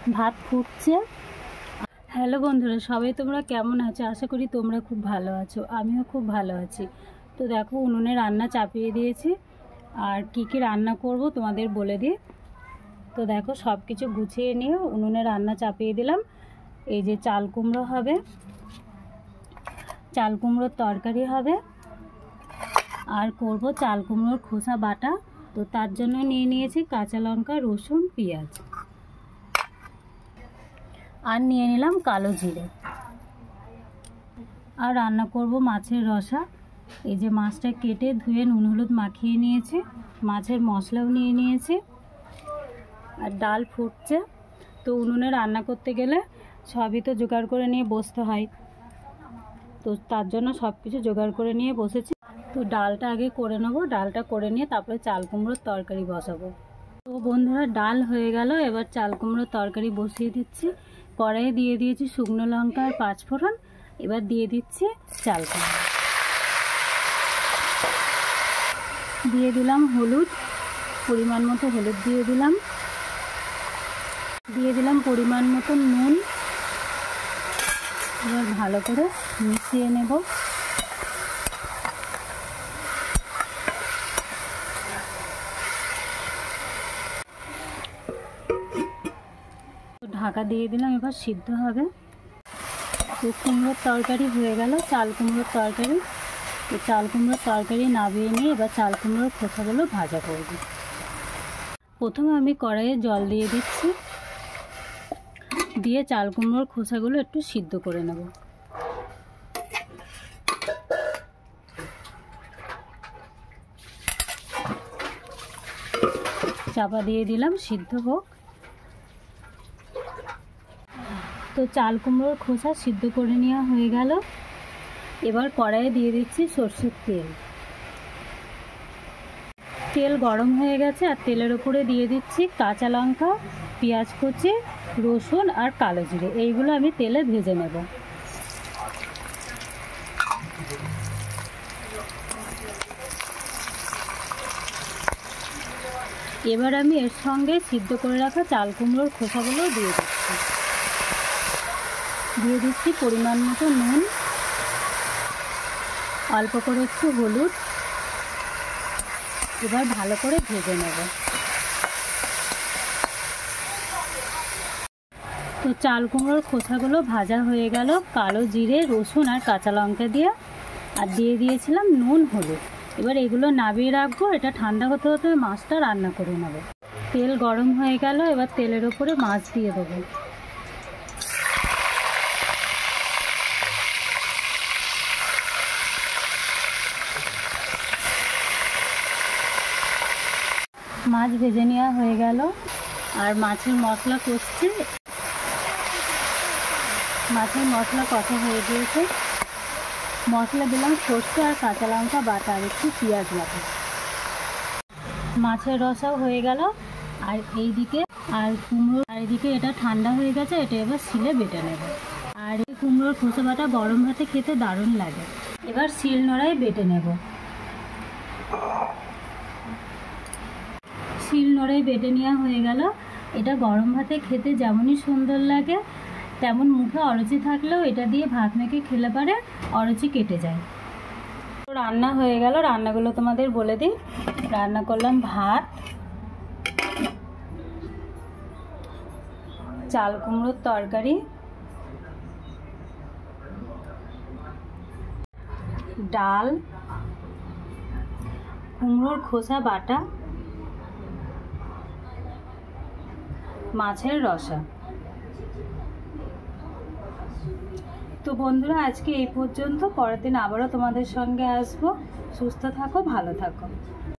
ভাত ফুটছে। হ্যালো বন্ধুরা, সবাই তোমরা কেমন আছো? আশা করি তোমরা খুব ভালো আছো, আমিও খুব ভালো আছি। তো দেখো, উনুনে রান্না চাপিয়ে দিয়েছি। আর কি কি রান্না করব তোমাদের বলে দিই। তো দেখো, সব কিছু গুছিয়ে নিয়ে উনুনে রান্না চাপিয়ে দিলাম। এই যে চাল কুমড়ো হবে, চাল কুমড়োর তরকারি হবে, আর করব চাল কুমড়োর খোসা বাটা। তো তার জন্য নিয়ে নিয়েছি কাঁচা লঙ্কা, রসুন, পেঁয়াজ, আর নিয়ে নিলাম কালো জিরে। আর রান্না করব মাছের রসা। এই যে মাছটা কেটে ধুয়ে নুন হলুদ মাখিয়ে নিয়েছি, মাছের মশলাও নিয়ে নিয়েছি, আর ডাল ফুটছে। তো উনুনে রান্না করতে গেলে সবই তো জোগাড় করে নিয়ে বসতে হয়, তো তার জন্য সব কিছু জোগাড় করে নিয়ে বসেছি। তো ডালটা আগে করে নেবো, ডালটা করে নিয়ে তারপরে চাল কুমড়োর তরকারি বসাবো। তো বন্ধুরা, ডাল হয়ে গেল, এবার চাল কুমড়োর তরকারি বসিয়ে দিচ্ছি। কড়াইয়ে দিয়ে দিয়েছি শুকনো লঙ্কা আর 5 ফোড়ন। এবার দিয়ে দিচ্ছি চাল কুমড়ো, দিয়ে দিলাম হলুদ, পরিমাণ মতো হলুদ দিয়ে দিলাম পরিমাণ মতো নুন। এবার ভালো করে মিশিয়ে নেব। ঢাকা দিয়ে দিলাম, এবার সিদ্ধ হবে। তো কুমড়োর তরকারি হয়ে গেল, চাল কুমড়োর তরকারি। তো চাল কুমড়োর তরকারি নামিয়ে নিয়ে এবার চাল কুমড়োর খোসাগুলো ভাজা করব। প্রথমে আমি কড়াইয়ে জল দিয়ে দিচ্ছি, দিয়ে চাল কুমড়োর খোসাগুলো একটু সিদ্ধ করে নেব। চাপা দিয়ে দিলাম, সিদ্ধ হোক। তো চাল কুমড়োর খোসা সিদ্ধ করে নেওয়া হয়ে গেল। এবার কড়াইয়ে দিয়ে দিচ্ছি সরষের তেল। তেল গরম হয়ে গেছে, আর তেলের উপরে দিয়ে দিচ্ছি কাঁচা লঙ্কা, পেঁয়াজ কুচি, রসুন আর কালো জিরে। এইগুলো আমি তেলে ভেজে নেব। এবার আমি এর সঙ্গে সিদ্ধ করে রাখা চাল কুমড়োর খোসাগুলো দিয়ে দিচ্ছি পরিমাণ মতো নুন, অল্প করে একটু হলুদ। এবার ভালো করে ভেজে নেব। তো চাল কুমড়োর খোসাগুলো ভাজা হয়ে গেল কালো জিরে, রসুন আর কাঁচা লঙ্কা দিয়ে, আর দিয়ে দিয়েছিলাম নুন, হলুদ। এবার এগুলো নামিয়ে রাখবো, এটা ঠান্ডা হতে হতে মাছটা রান্না করে নেব। তেল গরম হয়ে গেল, এবার তেলের ওপরে মাছ দিয়ে দেবো। মাছ ভেজে নেওয়া হয়ে গেল, আর মাছের মশলা কষছে। মাছের মশলা কষা হয়ে গিয়েছে। মশলা দিলাম সরষে আর কাঁচা লঙ্কা বাটা, আর একটু পেঁয়াজ বাটা। মাছের রসাও হয়ে গেল। আর এইদিকে কুমড়ো, আর এদিকে এটা ঠান্ডা হয়ে গেছে, এটা এবার শিলে বেটে নেব। আর এই কুমড়োর খোসা বাটা গরম ভাতে খেতে দারুণ লাগে। এবার শিল নোড়ায় বেটে নেব। শিল নোড়ায় বেটে নেওয়া হয়ে গেল। এটা গরম ভাতে খেতে যেমনই সুন্দর লাগে, তেমন মুখে অরুচি থাকলেও এটা দিয়ে ভাত মেখে খেলে পারে অরুচি কেটে যায়। রান্না হয়ে গেল, রান্নাগুলো তোমাদের বলে দিই। রান্না করলাম ভাত, চাল কুমড়োর তরকারি, ডাল, কুমড়োর খোসা বাটা, মাছের রসা। তো বন্ধুরা, আজকে এই পর্যন্ত। পরের দিন আবারও তোমাদের সঙ্গে আসবো। সুস্থ থাকো, ভালো থাকো।